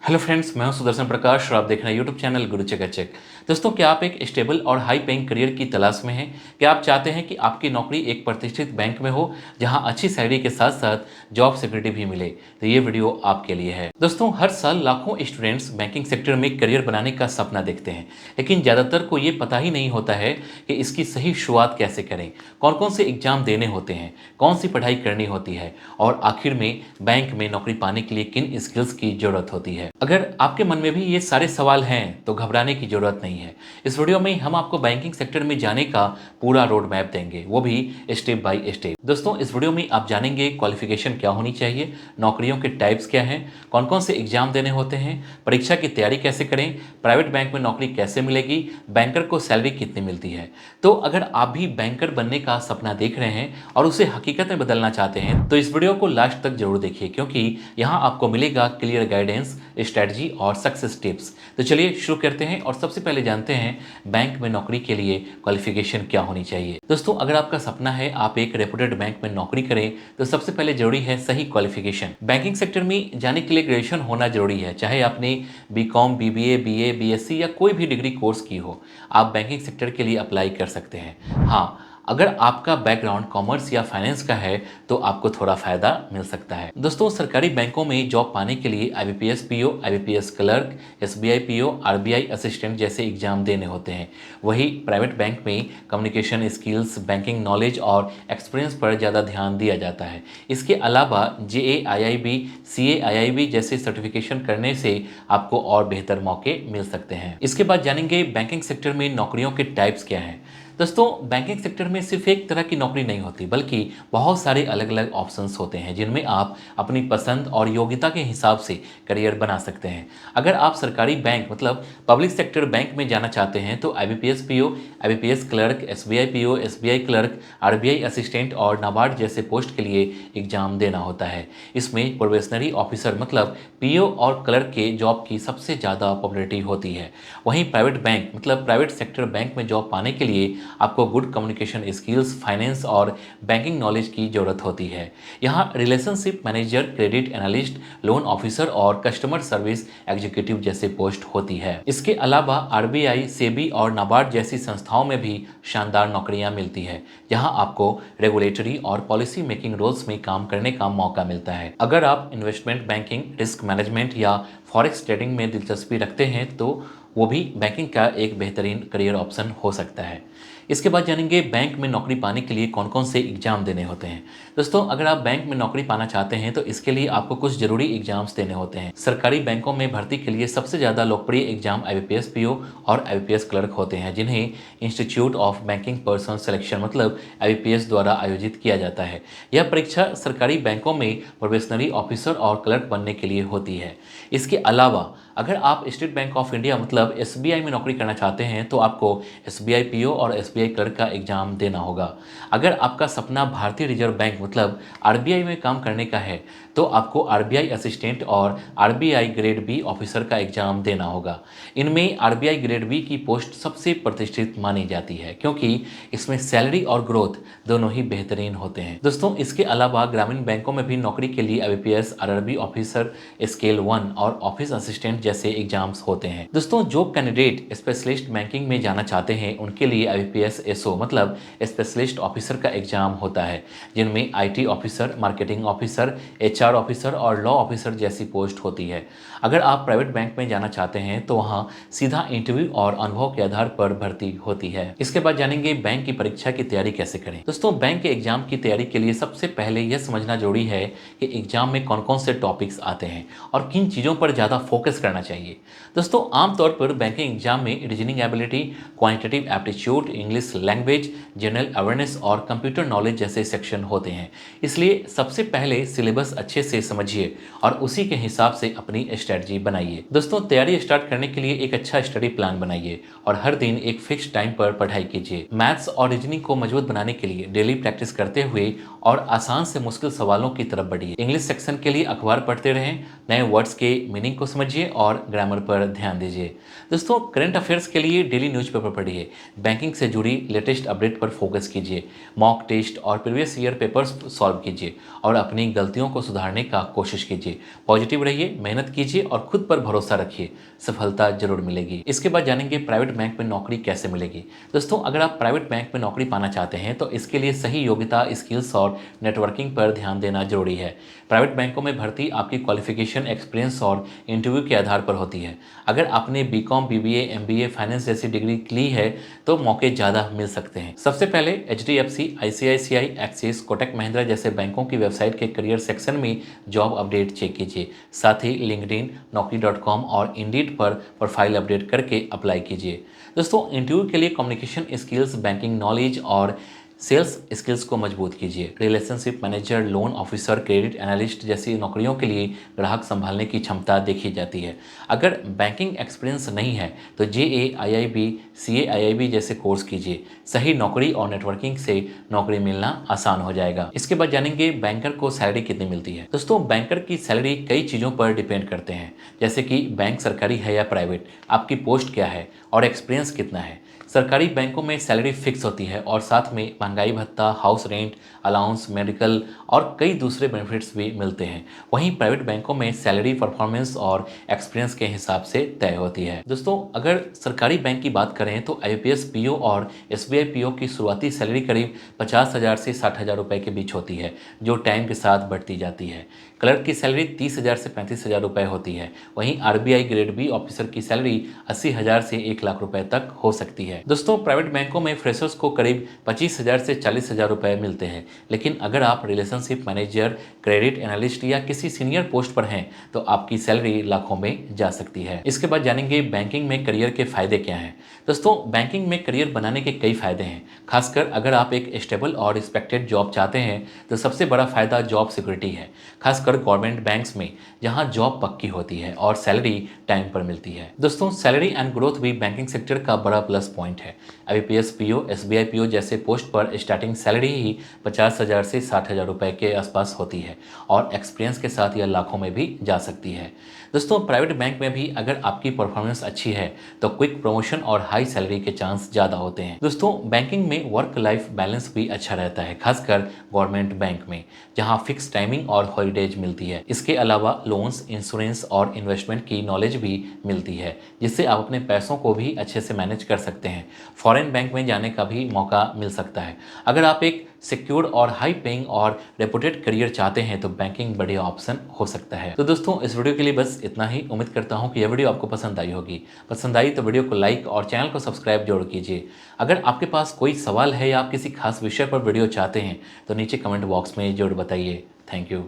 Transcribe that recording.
Hello friends, मैं हूं सुदर्शन प्रकाश और आप देख रहे हैं यूट्यूब चैनल गुरु चकाचक। दोस्तों, क्या आप एक स्टेबल और हाई पेइंग करियर की तलाश में हैं? क्या आप चाहते हैं कि आपकी नौकरी एक प्रतिष्ठित बैंक में हो जहां अच्छी सैलरी के साथ साथ जॉब सिक्योरिटी भी मिले? तो ये वीडियो आपके लिए है। दोस्तों, हर साल लाखों स्टूडेंट्स बैंकिंग सेक्टर में करियर बनाने का सपना देखते हैं, लेकिन ज़्यादातर को ये पता ही नहीं होता है कि इसकी सही शुरुआत कैसे करें, कौन कौन से एग्जाम देने होते हैं, कौन सी पढ़ाई करनी होती है और आखिर में बैंक में नौकरी पाने के लिए किन स्किल्स की जरूरत होती है। अगर आपके मन में भी ये सारे सवाल हैं तो घबराने की जरूरत नहीं है। इस वीडियो में हम आपको बैंकिंग सेक्टर में जाने का पूरा रोड मैप देंगे, वो भी स्टेप बाय स्टेप। दोस्तों, इस वीडियो में आप जानेंगे क्वालिफिकेशन क्या होनी चाहिए, नौकरियों के टाइप्स क्या हैं, कौन कौन से एग्जाम देने होते हैं, परीक्षा की तैयारी कैसे करें, प्राइवेट बैंक में नौकरी कैसे मिलेगी, बैंकर को सैलरी कितनी मिलती है। तो अगर आप भी बैंकर बनने का सपना देख रहे हैं और उसे हकीकत में बदलना चाहते हैं तो इस वीडियो को लास्ट तक जरूर देखिए, क्योंकि यहाँ आपको मिलेगा क्लियर गाइडेंस, स्ट्रेटजी और सक्सेस टिप्स। तो चलिए शुरू करते हैं और सबसे पहले जानते हैं बैंक में नौकरी के लिए क्वालिफिकेशन क्या होनी चाहिए। दोस्तों, अगर आपका सपना है आप एक रेपुटेड बैंक में नौकरी करें तो सबसे पहले जरूरी है सही क्वालिफिकेशन। बैंकिंग सेक्टर में जाने के लिए ग्रेजुएशन होना जरूरी है, चाहे आपने बीकॉम, बीबीए, बीए, बीएससी या कोई भी डिग्री कोर्स की हो, आप बैंकिंग सेक्टर के लिए अप्लाई कर सकते हैं। हाँ, अगर आपका बैकग्राउंड कॉमर्स या फाइनेंस का है तो आपको थोड़ा फायदा मिल सकता है। दोस्तों, सरकारी बैंकों में जॉब पाने के लिए IBPS PO, IBPS clerk, SBI PO, RBI assistant जैसे एग्जाम देने होते हैं। वहीं प्राइवेट बैंक में कम्युनिकेशन स्किल्स, बैंकिंग नॉलेज और एक्सपीरियंस पर ज़्यादा ध्यान दिया जाता है। इसके अलावा जेएआईआईबी, सीएआईआईबी जैसे सर्टिफिकेशन करने से आपको और बेहतर मौके मिल सकते हैं। इसके बाद जानेंगे बैंकिंग सेक्टर में नौकरियों के टाइप्स क्या हैं। दोस्तों, बैंकिंग सेक्टर में सिर्फ एक तरह की नौकरी नहीं होती, बल्कि बहुत सारे अलग अलग ऑप्शंस होते हैं जिनमें आप अपनी पसंद और योग्यता के हिसाब से करियर बना सकते हैं। अगर आप सरकारी बैंक मतलब पब्लिक सेक्टर बैंक में जाना चाहते हैं तो IBPS PO, IBPS clerk, SBI PO, SBI clerk, RBI assistant और नाबार्ड जैसे पोस्ट के लिए एग्जाम देना होता है। इसमें प्रोबेशनरी ऑफिसर मतलब पीओ और क्लर्क के जॉब की सबसे ज़्यादा पॉपुलरिटी होती है। वहीं प्राइवेट बैंक मतलब प्राइवेट सेक्टर बैंक में जॉब पाने के लिए आपको गुड कम्युनिकेशन स्किल्स, फाइनेंस और बैंकिंग नॉलेज की जरूरत होती है। यहाँ relationship manager, credit analyst, loan officer और कस्टमर सर्विस एग्जीक्यूटिव जैसे पोस्ट होती है। इसके अलावा आरबीआई, सेबी और नाबार्ड जैसी संस्थाओं में भी शानदार नौकरियां मिलती है, जहां आपको रेगुलेटरी और पॉलिसी मेकिंग रोल्स में काम करने का मौका मिलता है। अगर आप इन्वेस्टमेंट बैंकिंग, रिस्क मैनेजमेंट या फॉरेक्स ट्रेडिंग में दिलचस्पी रखते हैं तो वो भी बैंकिंग का एक बेहतरीन करियर ऑप्शन हो सकता है। इसके बाद जानेंगे बैंक में नौकरी पाने के लिए कौन कौन से एग्जाम देने होते हैं। दोस्तों, अगर आप बैंक में नौकरी पाना चाहते हैं तो इसके लिए आपको कुछ जरूरी एग्जाम्स देने होते हैं। सरकारी बैंकों में भर्ती के लिए सबसे ज़्यादा लोकप्रिय एग्जाम आईबीपीएस पीओ और आईबीपीएस क्लर्क होते हैं, जिन्हें institute of banking person selection मतलब आईबीपीएस द्वारा आयोजित किया जाता है। यह परीक्षा सरकारी बैंकों में प्रोबेशनरी ऑफिसर और क्लर्क बनने के लिए होती है। इसके अलावा अगर आप स्टेट बैंक ऑफ इंडिया मतलब एसबीआई में नौकरी करना चाहते हैं तो आपको एसबीआई पीओ और एसबीआई क्लर्क का एग्जाम देना होगा। अगर आपका सपना भारतीय रिजर्व बैंक मतलब आरबीआई में काम करने का है तो आपको आरबीआई असिस्टेंट और आरबीआई ग्रेड बी ऑफिसर का एग्जाम देना होगा। इनमें आरबीआई ग्रेड बी की पोस्ट सबसे प्रतिष्ठित मानी जाती है, क्योंकि इसमें सैलरी और ग्रोथ दोनों ही बेहतरीन होते हैं। दोस्तों, इसके अलावा ग्रामीण बैंकों में भी नौकरी के लिए आईबीपीएस, आरआरबी ऑफिसर, स्केल 1 और ऑफिस असिस्टेंट जैसे एग्जाम्स होते हैं। दोस्तों, जो कैंडिडेट स्पेशलिस्ट बैंकिंग में जाना चाहते हैं उनके लिए आईबीपीएस एसओ मतलब स्पेशलिस्ट ऑफिसर का एग्जाम होता है, जिनमें IT officer, marketing officer, HR officer और लॉ ऑफिसर जैसी पोस्ट होती है। अगर आप प्राइवेट बैंक में जाना चाहते हैं तो वहाँ सीधा इंटरव्यू और अनुभव के आधार पर भर्ती होती है। इसके बाद जानेंगे बैंक की परीक्षा की तैयारी कैसे करें। दोस्तों, बैंक के एग्जाम की तैयारी के लिए सबसे पहले यह समझना जरूरी है कि एग्जाम में कौन कौन से टॉपिक्स आते हैं और किन चीज़ों पर ज़्यादा फोकस करना चाहिए। दोस्तों, आमतौर पर बैंकिंग एग्जाम में reasoning ability, quantitative aptitude, English language, general awareness और कंप्यूटर नॉलेज जैसे सेक्शन होते हैं। इसलिए सबसे पहले सिलेबस अच्छे से समझिए और उसी के हिसाब से अपनी स्ट्रेटजी बनाइए। दोस्तों, तैयारी स्टार्ट करने के लिए एक अच्छा स्टडी प्लान बनाइए और हर दिन एक फिक्स टाइम पर पढ़ाई कीजिए। मैथ्स और रीजनिंग को मजबूत बनाने के लिए डेली प्रैक्टिस करते हुए और आसान से मुश्किल सवालों की तरफ बढ़िए। इंग्लिश सेक्शन के लिए अखबार पढ़ते रहें, नए वर्ड्स के मीनिंग को समझिए और ग्रामर पर ध्यान दीजिए। दोस्तों, करंट अफेयर्स के लिए डेली न्यूज़पेपर पढ़िए, बैंकिंग से जुड़ी लेटेस्ट अपडेट पर फोकस कीजिए, मॉक टेस्ट और प्रीवियस ईयर पेपर्स सॉल्व कीजिए और अपनी गलतियों को सुधारने का कोशिश कीजिए। पॉजिटिव रहिए, मेहनत कीजिए और खुद पर भरोसा रखिए, सफलता जरूर मिलेगी। इसके बाद जानेंगे प्राइवेट बैंक में नौकरी कैसे मिलेगी। दोस्तों, अगर आप प्राइवेट बैंक में नौकरी पाना चाहते हैं तो इसके लिए सही योग्यता, स्किल्स और नेटवर्किंग पर ध्यान देना जरूरी है। प्राइवेट बैंकों में भर्ती आपकी क्वालिफिकेशन, एक्सपीरियंस और इंटरव्यू के आधार पर होती है। अगर आपने बीकॉम, बीबीए, एमबीए, फाइनेंस जैसी डिग्री ली है तो मौके ज़्यादा मिल सकते हैं। सबसे पहले HDFC, ICICI, axis, Kotak Mahindra जैसे बैंकों की वेबसाइट के करियर सेक्शन में जॉब अपडेट चेक कीजिए। साथ ही लिंक्डइन, naukri.com और इंडीड पर प्रोफाइल अपडेट करके अप्लाई कीजिए। दोस्तों, इंटरव्यू के लिए कम्युनिकेशन स्किल्स, बैंकिंग नॉलेज और सेल्स स्किल्स को मजबूत कीजिए। Relationship manager, loan officer, credit analyst जैसी नौकरियों के लिए ग्राहक संभालने की क्षमता देखी जाती है। अगर बैंकिंग एक्सपीरियंस नहीं है तो जेएआईआईबी, सीएआईआईबी जैसे कोर्स कीजिए। सही नौकरी और नेटवर्किंग से नौकरी मिलना आसान हो जाएगा। इसके बाद जानेंगे बैंकर को सैलरी कितनी मिलती है। दोस्तों, बैंकर की सैलरी कई चीज़ों पर डिपेंड करते हैं, जैसे कि बैंक सरकारी है या प्राइवेट, आपकी पोस्ट क्या है और एक्सपीरियंस कितना है। सरकारी बैंकों में सैलरी फिक्स होती है और साथ में महंगाई भत्ता, हाउस रेंट, अलाउंस, मेडिकल और कई दूसरे बेनिफिट्स भी मिलते हैं। वहीं प्राइवेट बैंकों में सैलरी परफॉर्मेंस और एक्सपीरियंस के हिसाब से तय होती है। दोस्तों, अगर सरकारी बैंक की बात करें तो आईपीएस पीओ और एसबीआई पीओ की शुरुआती सैलरी करीब 50,000 से 60,000 रुपये के बीच होती है, जो टाइम के साथ बढ़ती जाती है। क्लर्क की सैलरी 30,000 से 35,000 रुपये होती है। वहीं आरबीआई ग्रेड बी ऑफिसर की सैलरी 80,000 से 1 लाख रुपए तक हो सकती है। दोस्तों, प्राइवेट बैंकों में फ्रेशर्स को करीब 25,000 से 40,000 रुपए मिलते हैं, लेकिन अगर आप रिलेशनशिप मैनेजर, क्रेडिट एनालिस्ट या किसी सीनियर पोस्ट पर हैं तो आपकी सैलरी लाखों में जा सकती है। इसके बाद जानेंगे बैंकिंग में करियर के फायदे क्या हैं। दोस्तों, बैंकिंग में करियर बनाने के कई फायदे हैं। खासकर अगर आप एक स्टेबल और रिस्पेक्टेड जॉब चाहते हैं तो सबसे बड़ा फायदा जॉब सिक्योरिटी है, खासकर गवर्नमेंट बैंक्स में जहां जॉब पक्की होती है और सैलरी टाइम पर मिलती है। दोस्तों, सैलरी एंड ग्रोथ भी बैंकिंग सेक्टर का बड़ा प्लस पॉइंट है। आईपीएस पीओ, एसबीआई पीओ जैसे पोस्ट पर स्टार्टिंग सैलरी ही 50,000 से 60,000 रुपए के आसपास होती है और एक्सपीरियंस के साथ यह लाखों में भी जा सकती है। दोस्तों, प्राइवेट बैंक में भी अगर आपकी परफॉर्मेंस अच्छी है तो क्विक प्रमोशन और हाई सैलरी के चांस ज़्यादा होते हैं। दोस्तों, बैंकिंग में वर्क लाइफ बैलेंस भी अच्छा रहता है, खासकर गवर्नमेंट बैंक में जहां फिक्स टाइमिंग और हॉलीडेज मिलती है। इसके अलावा लोन्स, इंश्योरेंस और इन्वेस्टमेंट की नॉलेज भी मिलती है, जिससे आप अपने पैसों को भी अच्छे से मैनेज कर सकते हैं। फॉरेन बैंक में जाने का भी मौका मिल सकता है। अगर आप एक सिक्योर और हाई पेइंग और रेपुटेड करियर चाहते हैं तो बैंकिंग बढ़िया ऑप्शन हो सकता है। तो दोस्तों, इस वीडियो के लिए बस इतना ही। उम्मीद करता हूं कि यह वीडियो आपको पसंद आई होगी। पसंद आई तो वीडियो को लाइक और चैनल को सब्सक्राइब जरूर कीजिए। अगर आपके पास कोई सवाल है या आप किसी खास विषय पर वीडियो चाहते हैं तो नीचे कमेंट बॉक्स में जरूर बताइए। Thank you.